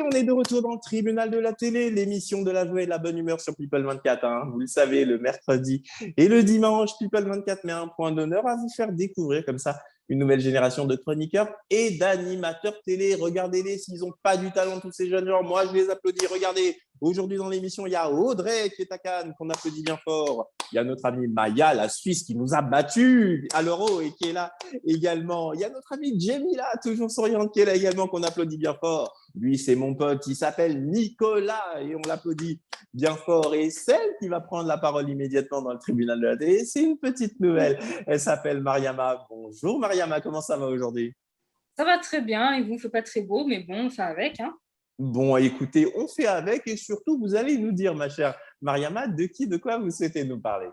on est de retour dans le tribunal de la télé, l'émission de la joie et de la bonne humeur sur People 24. Vous le savez, le mercredi et le dimanche, People 24 met un point d'honneur à vous faire découvrir comme ça une nouvelle génération de chroniqueurs et d'animateurs télé. Regardez-les, s'ils n'ont pas du talent, tous ces jeunes gens, moi je les applaudis. Regardez, aujourd'hui dans l'émission, il y a Audrey qui est à Cannes, qu'on applaudit bien fort. Il y a notre amie Maya, la Suisse, qui nous a battus à l'Euro et qui est là également. Il y a notre amie Jemila, toujours souriante, qui est là également, qu'on applaudit bien fort. Lui, c'est mon pote, il s'appelle Nicolas et on l'applaudit bien fort. Et celle qui va prendre la parole immédiatement dans le tribunal de la télé, c'est une petite nouvelle. Elle s'appelle Mariama. Bonjour Mariama, comment ça va aujourd'hui? Ça va très bien, il vous fait pas très beau, mais bon, on fait avec. Bon, écoutez, on fait avec et surtout, vous allez nous dire, ma chère Mariama, de quoi vous souhaitez nous parler?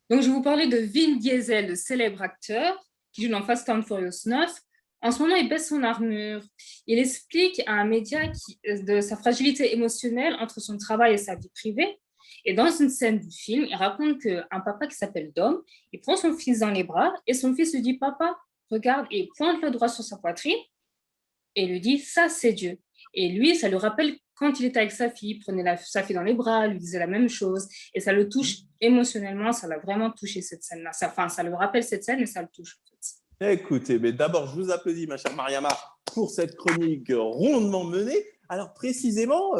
Donc, je vais vous parler de Vin Diesel, le célèbre acteur qui joue dans Fast and Furious 9. En ce moment, il baisse son armure. Il explique à un média de sa fragilité émotionnelle entre son travail et sa vie privée. Et dans une scène du film, il raconte qu'un papa qui s'appelle Dom, il prend son fils dans les bras et son fils lui dit « Papa, regarde » et il pointe le doigt sur sa poitrine et lui dit « Ça, c'est Dieu ». Et lui, ça lui rappelle quand il était avec sa fille, il prenait sa fille dans les bras, lui disait la même chose et ça le touche émotionnellement, ça l'a vraiment touché cette scène-là. Ça le rappelle cette scène et ça le touche en fait. Écoutez, mais d'abord, je vous applaudis, ma chère Mariama, pour cette chronique rondement menée. Alors, précisément,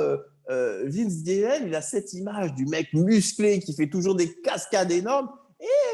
Vince Diesel, il a cette image du mec musclé qui fait toujours des cascades énormes.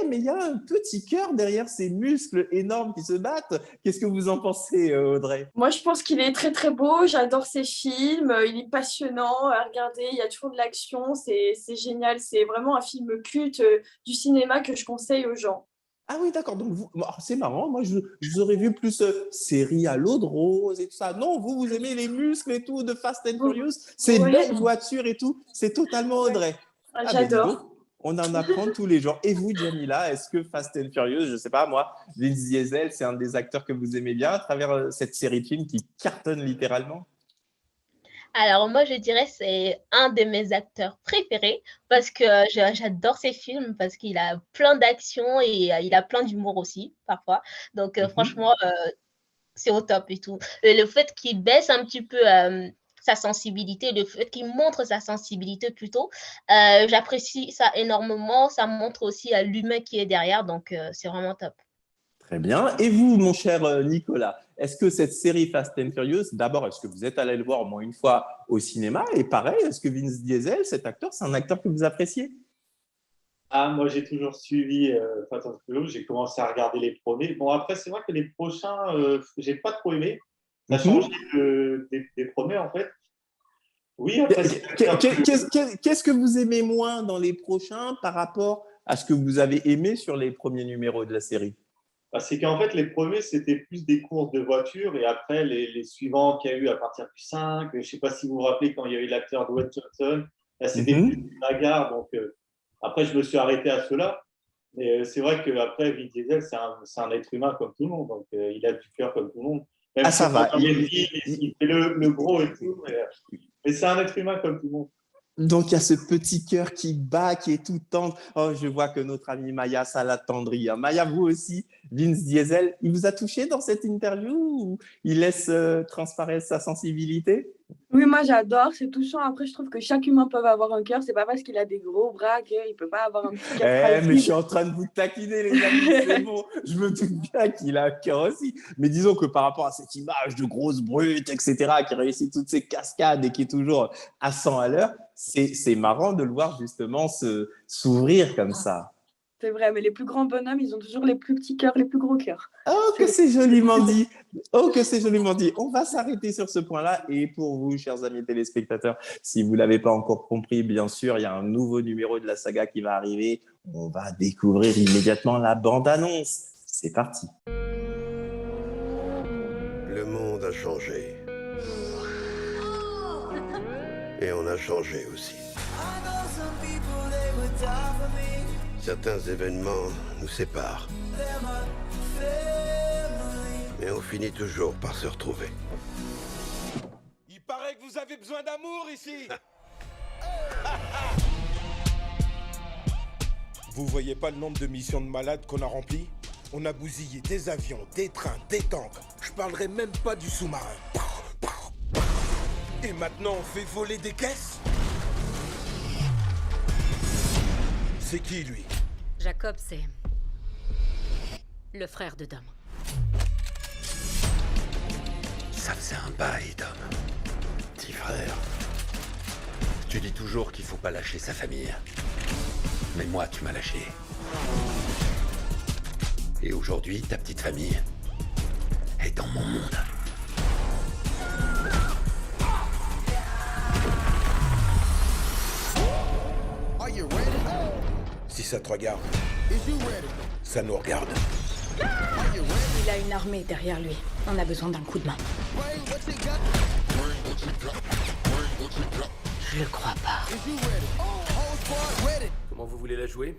Mais il y a un petit cœur derrière ces muscles énormes qui se battent. Qu'est-ce que vous en pensez, Audrey? Moi, je pense qu'il est très, très beau. J'adore ses films. Il est passionnant à regarder. Il y a toujours de l'action. C'est génial. C'est vraiment un film culte du cinéma que je conseille aux gens. Ah oui, d'accord. Donc, c'est marrant. Moi, je vous aurais vu plus série à l'eau de rose et tout ça. Non, vous aimez les muscles et tout de Fast and Furious, ces belles voitures et tout. C'est totalement Audrey. J'adore. On en apprend tous les jours. Et vous, Jamila, est-ce que Fast and Furious, je ne sais pas, moi, Vin Diesel, c'est un des acteurs que vous aimez bien à travers cette série de films qui cartonne littéralement? Alors moi, je dirais que c'est un de mes acteurs préférés parce que j'adore ses films, parce qu'il a plein d'action et il a plein d'humour aussi, parfois. Donc franchement, c'est au top et tout. Le fait qu'il baisse un petit peu sa sensibilité, le fait qu'il montre sa sensibilité plutôt, j'apprécie ça énormément. Ça montre aussi l'humain qui est derrière, donc c'est vraiment top. Très bien. Et vous, mon cher Nicolas, est-ce que cette série Fast and Furious, d'abord, est-ce que vous êtes allé le voir au moins une fois au cinéma? Et pareil, est-ce que Vince Diesel, cet acteur, c'est un acteur que vous appréciez? Moi, j'ai toujours suivi Fast and Furious. J'ai commencé à regarder les premiers. Bon, après, c'est vrai que les prochains, j'ai pas trop aimé. Ça a changé des premiers, en fait. Oui, après, qu'est-ce que vous aimez moins dans les prochains par rapport à ce que vous avez aimé sur les premiers numéros de la série? C'est qu'en fait, les premiers, c'était plus des courses de voitures et après, les suivants qu'il y a eu à partir du 5, je ne sais pas si vous vous rappelez quand il y a eu l'acteur Dwayne Johnson, là, c'était plus une bagarre. Donc, après, je me suis arrêté à cela. Mais c'est vrai qu'après, Vin Diesel, c'est un être humain comme tout le monde. Donc, il a du cœur comme tout le monde. Même ça va. Il fait le gros et tout. Mais c'est un être humain comme tout le monde. Donc, il y a ce petit cœur qui bat, qui est tout tendre. Oh, je vois que notre amie Maya, ça l'attendrit. Maya, vous aussi, Vince Diesel, il vous a touché dans cette interview ou il laisse transparaître sa sensibilité? Oui, moi j'adore, c'est touchant. Après, je trouve que chaque humain peut avoir un cœur. C'est pas parce qu'il a des gros bras qu'il ne peut pas avoir un petit cœur fragile. Mais je suis en train de vous taquiner, les amis, c'est bon. Je me doute bien qu'il a un cœur aussi. Mais disons que par rapport à cette image de grosse brute, etc., qui réussit toutes ces cascades et qui est toujours à 100 à l'heure, c'est marrant de le voir justement s'ouvrir comme ça. C'est vrai, mais les plus grands bonhommes, ils ont toujours les plus petits cœurs, les plus gros cœurs. Oh, que c'est joliment dit. Oh, que c'est joliment dit. On va s'arrêter sur ce point-là. Et pour vous, chers amis téléspectateurs, si vous ne l'avez pas encore compris, bien sûr, il y a un nouveau numéro de la saga qui va arriver. On va découvrir immédiatement la bande-annonce. C'est parti. Le monde a changé. Et on a changé aussi. Certains événements nous séparent. Mais on finit toujours par se retrouver. Il paraît que vous avez besoin d'amour ici. Vous voyez pas le nombre de missions de malades qu'on a remplies? On a bousillé des avions, des trains, des tanks. Je parlerai même pas du sous-marin. Et maintenant, on fait voler des caisses? C'est qui, lui? Jacob, c'est le frère de Dom. Ça faisait un bail, Dom. Petit frère. Tu dis toujours qu'il faut pas lâcher sa famille. Mais moi, tu m'as lâché. Et aujourd'hui, ta petite famille est dans mon monde. Si ça te regarde, ça nous regarde. Il a une armée derrière lui. On a besoin d'un coup de main. Je le crois pas. Comment vous voulez la jouer?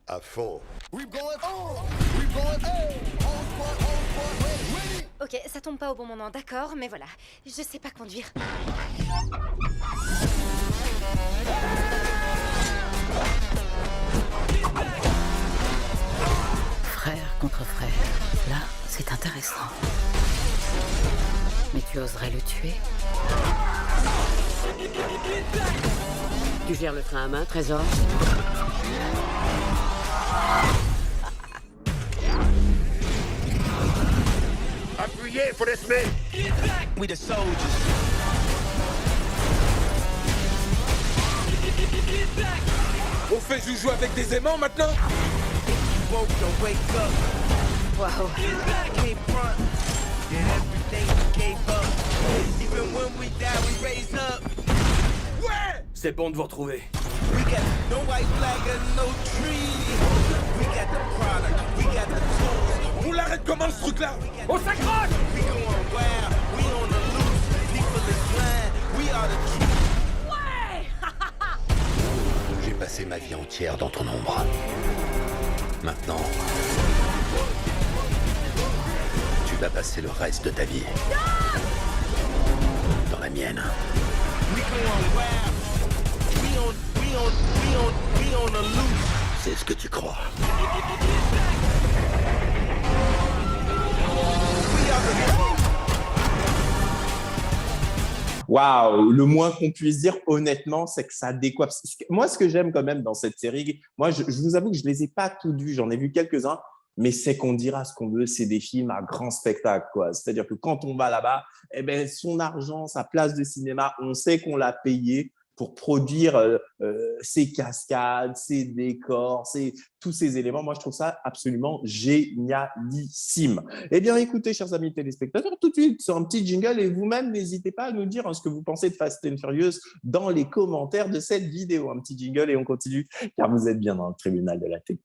À fond. Ok, ça tombe pas au bon moment, d'accord, mais voilà. Je sais pas conduire. Frère contre frère. Là, c'est intéressant. Mais tu oserais le tuer? Tu gères le train à main, Trésor? Appuyez, policemen! We the soldiers. On fait joujou avec des aimants maintenant? Woke to wake up. Waouh. Came front. Yeah, everything we gave up. Even when we die, we raise up. Ouais! C'est bon de vous retrouver. We got no white flag and no tree. We got the product, we got the tools. On l'arrête comment ce truc-là? On s'accroche! We going wild, we on the loose. People is blind, we are the truth. J'ai passé ma vie entière dans ton ombre. Maintenant, tu vas passer le reste de ta vie dans la mienne. We going wild. We on the loose. C'est ce que tu crois. Waouh, le moins qu'on puisse dire, honnêtement, c'est que ça décoiffe. Moi, ce que j'aime quand même dans cette série, moi, je vous avoue que je les ai pas toutes vues, j'en ai vu quelques-uns, mais c'est qu'on dira ce qu'on veut, c'est des films à grand spectacle, quoi. C'est-à-dire que quand on va là-bas, eh ben, son argent, sa place de cinéma, on sait qu'on l'a payé pour produire ces cascades, ces décors, tous ces éléments. Moi, je trouve ça absolument génialissime. Eh bien, écoutez, chers amis téléspectateurs, tout de suite, sur un petit jingle et vous-même, n'hésitez pas à nous dire ce que vous pensez de Fast and Furious dans les commentaires de cette vidéo. Un petit jingle et on continue, car vous êtes bien dans le tribunal de la télé.